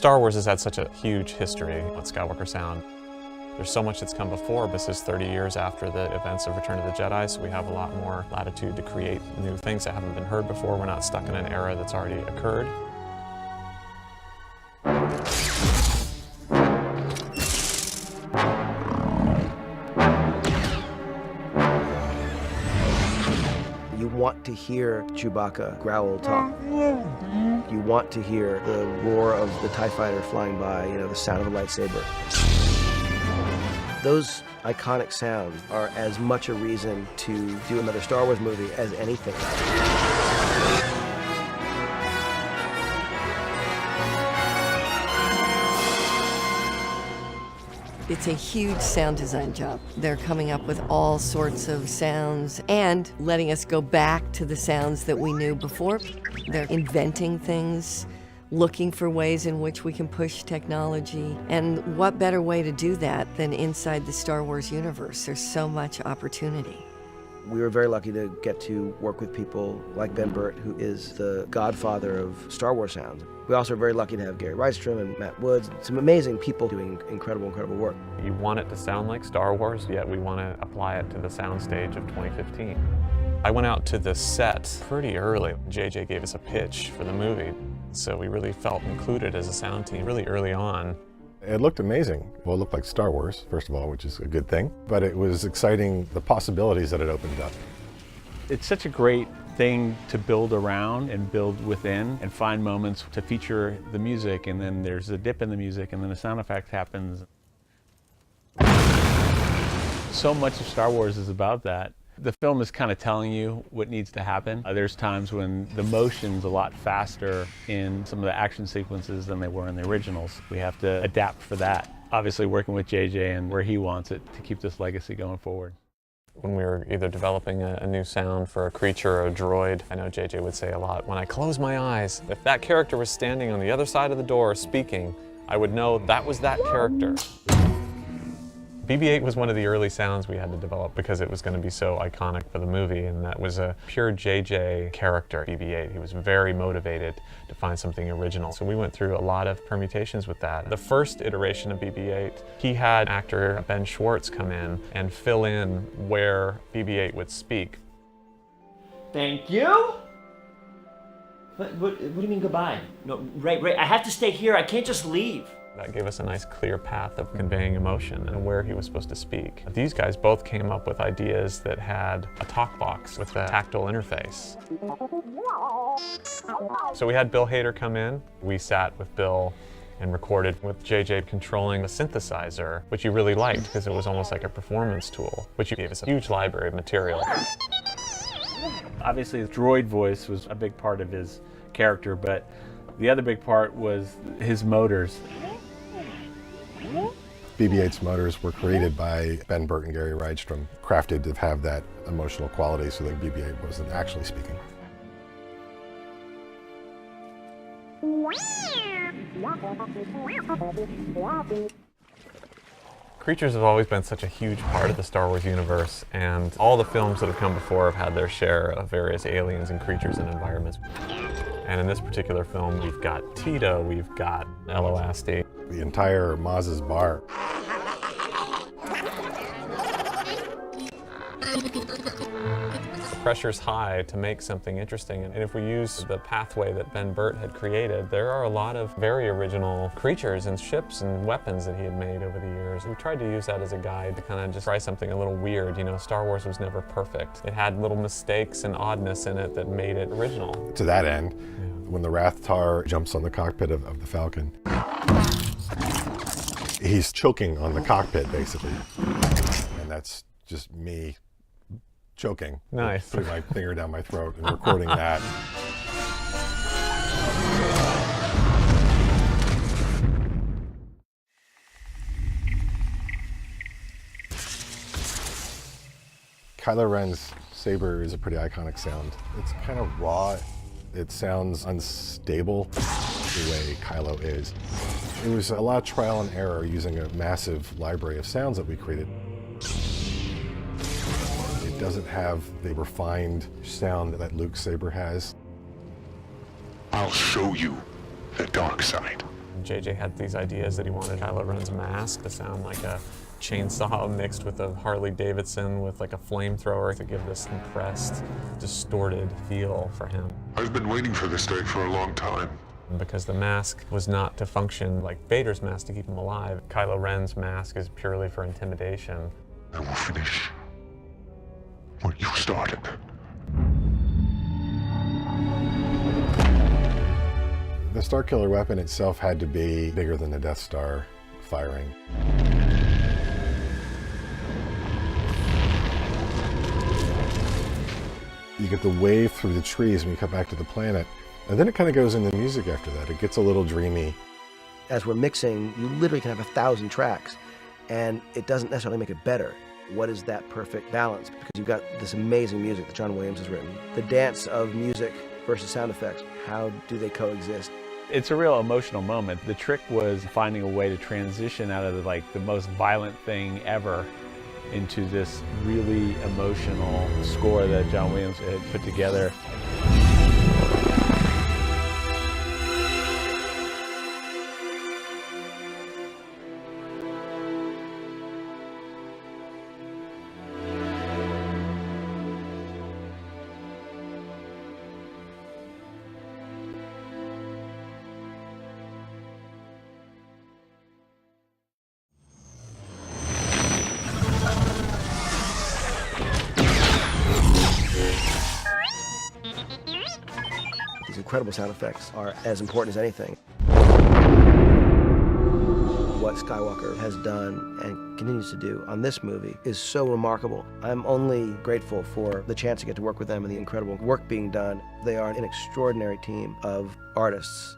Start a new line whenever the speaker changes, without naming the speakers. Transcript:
Star Wars has had such a huge history with Skywalker sound. There's so much that's come before, but this is 30 years after the events of Return of the Jedi, so we have a lot more latitude to create new things that haven't been heard before. We're not stuck in an era that's already occurred.
You want to hear Chewbacca growl talk. You want to hear the roar of the TIE fighter flying by, the sound of a lightsaber. Those iconic sounds are as much a reason to do another Star Wars movie as anything.
It's a huge sound design job. They're coming up with all sorts of sounds and letting us go back to the sounds that we knew before. They're inventing things, looking for ways in which we can push technology. And what better way to do that than inside the Star Wars universe? There's so much opportunity.
We were very lucky to get to work with people like Ben Burtt, who is the godfather of Star Wars sounds. We also are very lucky to have Gary Rydstrom and Matt Woods, some amazing people doing incredible, incredible work.
You want it to sound like Star Wars, yet we want to apply it to the soundstage of 2015. I went out to the set pretty early. JJ gave us a pitch for the movie, so we really felt included as a sound team really early on.
It looked amazing. Well, it looked like Star Wars, first of all, which is a good thing, but it was exciting, the possibilities that it opened up.
It's such a great thing to build around and build within and find moments to feature the music, and then there's a dip in the music and then a sound effect happens. So much of Star Wars is about that. The film is kind of telling you what needs to happen. There's times when the motion's a lot faster in some of the action sequences than they were in the originals. We have to adapt for that. Obviously working with JJ and where he wants it to keep this legacy going forward.
When we were either developing a new sound for a creature or a droid, I know JJ would say a lot, when I close my eyes, if that character was standing on the other side of the door speaking, I would know that was that character. BB-8 was one of the early sounds we had to develop because it was going to be so iconic for the movie, and that was a pure JJ character, BB-8. He was very motivated to find something original. So we went through a lot of permutations with that. The first iteration of BB-8, he had actor Ben Schwartz come in and fill in where BB-8 would speak.
Thank you? What do you mean goodbye? No, right, I have to stay here, I can't just leave.
That gave us a nice clear path of conveying emotion and where he was supposed to speak. These guys both came up with ideas that had a talk box with a tactile interface. So we had Bill Hader come in. We sat with Bill and recorded with JJ controlling the synthesizer, which you really liked because it was almost like a performance tool, which gave us a huge library of material.
Obviously the droid voice was a big part of his character, but the other big part was his motors.
BB-8's motors were created by Ben Burtt and Gary Rydstrom, crafted to have that emotional quality so that BB-8 wasn't actually speaking.
Creatures have always been such a huge part of the Star Wars universe, and all the films that have come before have had their share of various aliens and creatures and environments. And in this particular film, we've got Tito, we've got Eloasti.
The entire Maz's bar.
The pressure's high to make something interesting, and if we use the pathway that Ben Burtt had created, there are a lot of very original creatures and ships and weapons that he had made over the years. We tried to use that as a guide to kind of just try something a little weird. Star Wars was never perfect. It had little mistakes and oddness in it that made it original.
To that end, when the Rathtar jumps on the cockpit of the Falcon, he's choking on the cockpit, basically. And that's just me choking.
Nice.
Putting my finger down my throat and recording that. Kylo Ren's saber is a pretty iconic sound. It's kind of raw. It sounds unstable the way Kylo is. It was a lot of trial and error using a massive library of sounds that we created. It doesn't have the refined sound that Luke's saber has.
I'll show you the dark side.
JJ had these ideas that he wanted Kylo Ren's mask to sound like a chainsaw mixed with a Harley Davidson with like a flamethrower to give this compressed, distorted feel for him.
I've been waiting for this day for a long time.
Because the mask was not to function like Vader's mask to keep him alive. Kylo Ren's mask is purely for intimidation.
I will finish what you started.
The Starkiller weapon itself had to be bigger than the Death Star firing. You get the wave through the trees when you come back to the planet, and then it kind of goes into music after that. It gets a little dreamy.
As we're mixing, you literally can have 1,000 tracks, and it doesn't necessarily make it better. What is that perfect balance? Because you've got this amazing music that John Williams has written. The dance of music versus sound effects, how do they coexist?
It's a real emotional moment. The trick was finding a way to transition out of the most violent thing ever into this really emotional score that John Williams had put together.
These incredible sound effects are as important as anything. What Skywalker has done and continues to do on this movie is so remarkable. I'm only grateful for the chance to get to work with them and the incredible work being done. They are an extraordinary team of artists